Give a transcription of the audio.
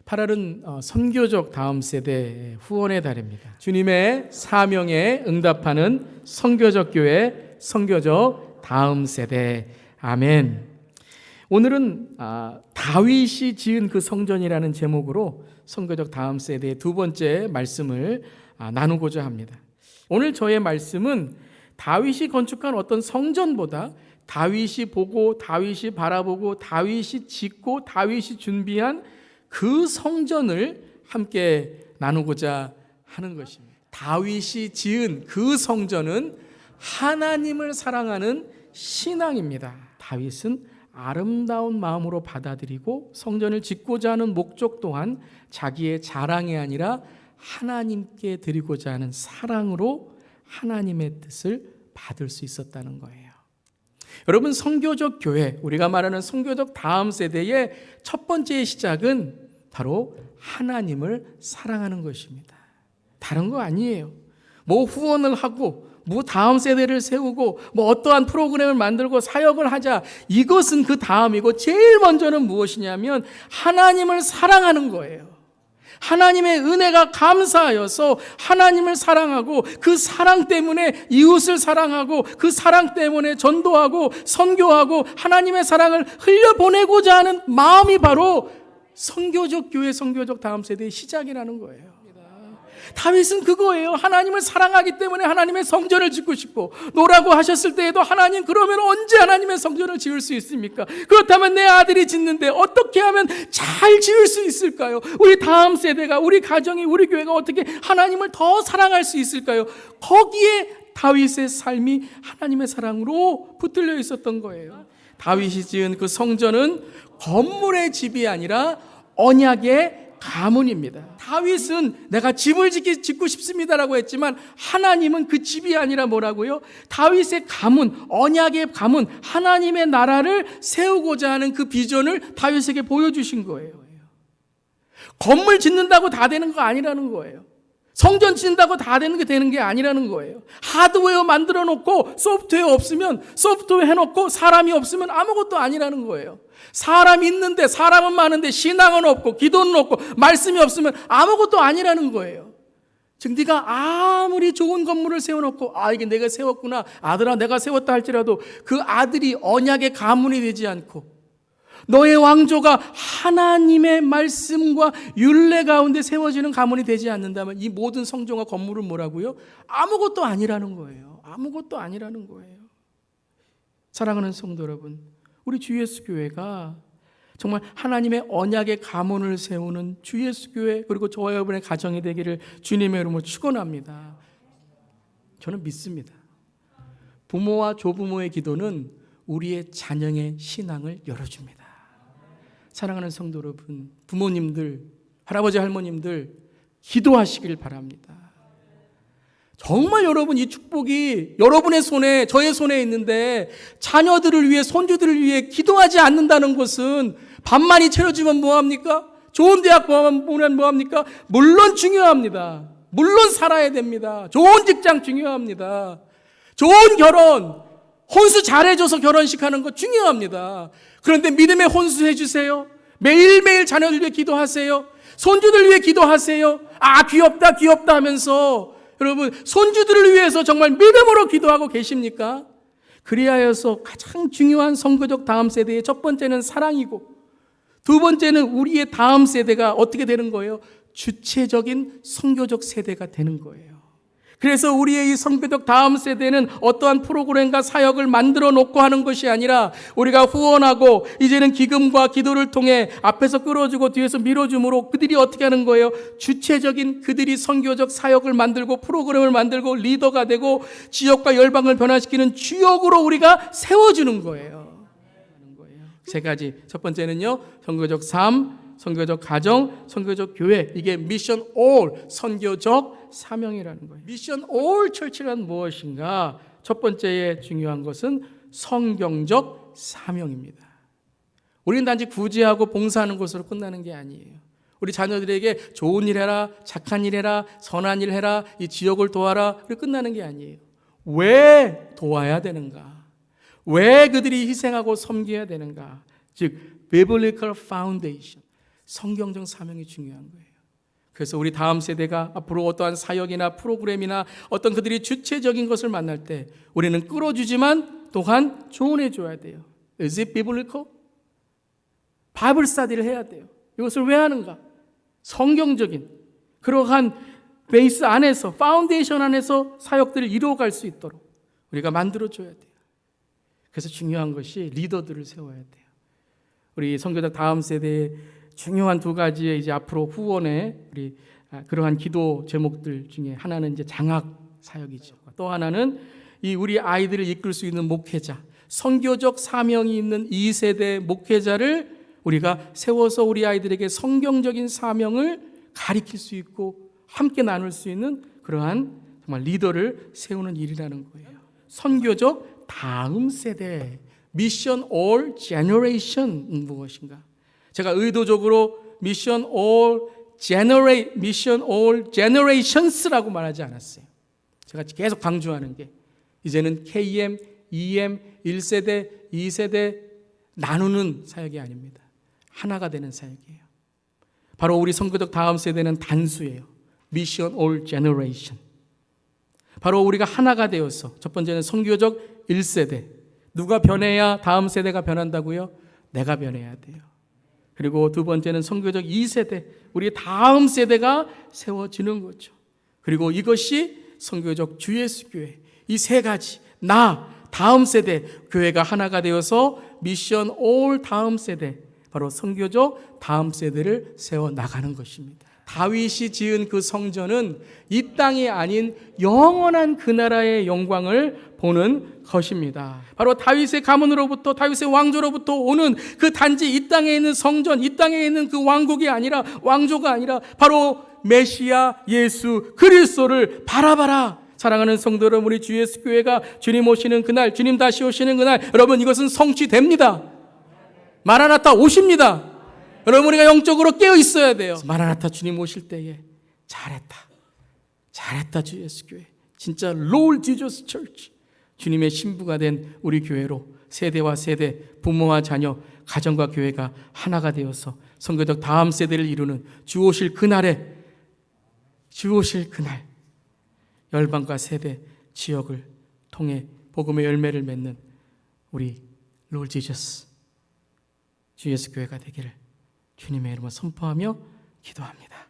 8월은 선교적 다음 세대 후원의 달입니다. 주님의 사명에 응답하는 선교적 교회, 선교적 다음 세대. 아멘. 오늘은 다윗이 지은 그 성전이라는 제목으로 선교적 다음 세대의 두 번째 말씀을 나누고자 합니다. 오늘 저의 말씀은 다윗이 건축한 어떤 성전보다 다윗이 보고, 다윗이 바라보고, 다윗이 짓고, 다윗이 준비한 그 성전을 함께 나누고자 하는 것입니다. 다윗이 지은 그 성전은 하나님을 사랑하는 신앙입니다. 다윗은 아름다운 마음으로 받아들이고 성전을 짓고자 하는 목적 또한 자기의 자랑이 아니라 하나님께 드리고자 하는 사랑으로 하나님의 뜻을 받을 수 있었다는 거예요. 여러분, 선교적 교회, 우리가 말하는 선교적 다음 세대의 첫 번째 시작은 바로 하나님을 사랑하는 것입니다. 다른 거 아니에요. 뭐 후원을 하고, 뭐 다음 세대를 세우고, 뭐 어떠한 프로그램을 만들고 사역을 하자, 이것은 그 다음이고 제일 먼저는 무엇이냐면 하나님을 사랑하는 거예요. 하나님의 은혜가 감사하여서 하나님을 사랑하고, 그 사랑 때문에 이웃을 사랑하고, 그 사랑 때문에 전도하고 선교하고 하나님의 사랑을 흘려보내고자 하는 마음이 바로 선교적 교회, 선교적 다음 세대의 시작이라는 거예요. 다윗은 그거예요. 하나님을 사랑하기 때문에 하나님의 성전을 짓고 싶고, 노라고 하셨을 때에도 하나님, 그러면 언제 하나님의 성전을 지을 수 있습니까? 그렇다면 내 아들이 짓는데 어떻게 하면 잘 지을 수 있을까요? 우리 다음 세대가, 우리 가정이, 우리 교회가 어떻게 하나님을 더 사랑할 수 있을까요? 거기에 다윗의 삶이 하나님의 사랑으로 붙들려 있었던 거예요. 다윗이 지은 그 성전은 건물의 집이 아니라 언약의 가문입니다. 다윗은 내가 집을 짓고 싶습니다라고 했지만 하나님은 그 집이 아니라 뭐라고요? 다윗의 가문, 언약의 가문, 하나님의 나라를 세우고자 하는 그 비전을 다윗에게 보여주신 거예요. 건물 짓는다고 다 되는 거 아니라는 거예요. 성전 짓는다고 다 되는 게 아니라는 거예요. 하드웨어 만들어 놓고 소프트웨어 없으면, 소프트웨어 해놓고 사람이 없으면 아무것도 아니라는 거예요. 사람이 있는데, 사람은 많은데 신앙은 없고 기도는 없고 말씀이 없으면 아무것도 아니라는 거예요. 즉 네가 아무리 좋은 건물을 세워놓고 이게 내가 세웠구나, 아들아 내가 세웠다 할지라도 그 아들이 언약의 가문이 되지 않고 너의 왕조가 하나님의 말씀과 율례 가운데 세워지는 가문이 되지 않는다면 이 모든 성전과 건물은 뭐라고요? 아무것도 아니라는 거예요. 아무것도 아니라는 거예요. 사랑하는 성도 여러분, 우리 주 예수 교회가 정말 하나님의 언약의 가문을 세우는 주 예수 교회, 그리고 저와 여러분의 가정이 되기를 주님의 이름으로 축원합니다. 저는 믿습니다. 부모와 조부모의 기도는 우리의 자녀의 신앙을 열어줍니다. 사랑하는 성도 여러분, 부모님들, 할아버지 할머님들 기도하시길 바랍니다. 정말 여러분, 이 축복이 여러분의 손에, 저의 손에 있는데 자녀들을 위해, 손주들을 위해 기도하지 않는다는 것은 밥 많이 차려주면 뭐합니까? 좋은 대학 보면 뭐합니까? 물론 중요합니다. 물론 살아야 됩니다. 좋은 직장 중요합니다. 좋은 결혼, 혼수 잘해줘서 결혼식 하는 거 중요합니다. 그런데 믿음의 혼수 해주세요. 매일매일 자녀들 위해 기도하세요. 손주들 위해 기도하세요. 귀엽다 귀엽다 하면서 여러분, 손주들을 위해서 정말 믿음으로 기도하고 계십니까? 그리하여서 가장 중요한 선교적 다음 세대의 첫 번째는 사랑이고, 두 번째는 우리의 다음 세대가 어떻게 되는 거예요? 주체적인 선교적 세대가 되는 거예요. 그래서 우리의 이 선교적 다음 세대는 어떠한 프로그램과 사역을 만들어 놓고 하는 것이 아니라 우리가 후원하고 이제는 기금과 기도를 통해 앞에서 끌어주고 뒤에서 밀어줌으로 그들이 어떻게 하는 거예요? 주체적인 그들이 선교적 사역을 만들고 프로그램을 만들고 리더가 되고 지역과 열방을 변화시키는 주역으로 우리가 세워주는 거예요. 세 가지. 첫 번째는요, 선교적 삶, 선교적 가정, 선교적 교회. 이게 미션 올, 선교적 사명이라는 거예요. 미션 올 철치란 무엇인가? 첫 번째에 중요한 것은 성경적 사명입니다. 우리는 단지 구제하고 봉사하는 것으로 끝나는 게 아니에요. 우리 자녀들에게 좋은 일 해라, 착한 일 해라, 선한 일 해라, 이 지역을 도와라, 그렇게 끝나는 게 아니에요. 왜 도와야 되는가? 왜 그들이 희생하고 섬겨야 되는가? 즉, biblical foundation, 성경적 사명이 중요한 거예요. 그래서 우리 다음 세대가 앞으로 어떠한 사역이나 프로그램이나 어떤 그들이 주체적인 것을 만날 때 우리는 끌어주지만 또한 조언해 줘야 돼요. Is it biblical? 바이블 스터디를 해야 돼요. 이것을 왜 하는가? 성경적인 그러한 베이스 안에서, 파운데이션 안에서 사역들을 이루어갈 수 있도록 우리가 만들어줘야 돼요. 그래서 중요한 것이 리더들을 세워야 돼요. 우리 선교적 다음 세대의 중요한 두 가지의 이제 앞으로 후원의 우리 그러한 기도 제목들 중에 하나는 이제 장학 사역이죠. 또 하나는 이 우리 아이들을 이끌 수 있는 목회자, 선교적 사명이 있는 2세대 목회자를 우리가 세워서 우리 아이들에게 성경적인 사명을 가리킬 수 있고 함께 나눌 수 있는 그러한 정말 리더를 세우는 일이라는 거예요. 선교적 다음 세대, 미션 올 제너레이션은 무엇인가? 제가 의도적으로 미션 올 제너레이션스라고 말하지 않았어요. 제가 계속 강조하는 게 이제는 KM, EM, 1세대, 2세대 나누는 사역이 아닙니다. 하나가 되는 사역이에요. 바로 우리 선교적 다음 세대는 단수예요. 미션 올 제너레이션. 바로 우리가 하나가 되어서 첫 번째는 선교적 1세대. 누가 변해야 다음 세대가 변한다고요? 내가 변해야 돼요. 그리고 두 번째는 선교적 2세대. 우리 다음 세대가 세워지는 거죠. 그리고 이것이 선교적 주 예수 교회. 이 세 가지. 다음 세대 교회가 하나가 되어서 미션 올 다음 세대. 바로 선교적 다음 세대를 세워 나가는 것입니다. 다윗이 지은 그 성전은 이 땅이 아닌 영원한 그 나라의 영광을 보는 것입니다. 바로 다윗의 가문으로부터, 다윗의 왕조로부터 오는 그 단지 이 땅에 있는 성전, 이 땅에 있는 그 왕국이 아니라, 왕조가 아니라 바로 메시아 예수 그리스도를 바라봐라. 사랑하는 성도 여러분, 우리 주 예수 교회가 주님 오시는 그날, 주님 다시 오시는 그날, 여러분 이것은 성취됩니다. 마라나타 오십니다. 여러분 우리가 영적으로 깨어 있어야 돼요. 마라나타 주님 오실 때에 잘했다 주 예수 교회, 진짜 Lord Jesus Church, 주님의 신부가 된 우리 교회로 세대와 세대, 부모와 자녀, 가정과 교회가 하나가 되어서 선교적 다음 세대를 이루는 주 오실 그날에, 주 오실 그날 열방과 세대, 지역을 통해 복음의 열매를 맺는 우리 Lord Jesus 주 예수 교회가 되기를 주님의 이름으로 선포하며 기도합니다.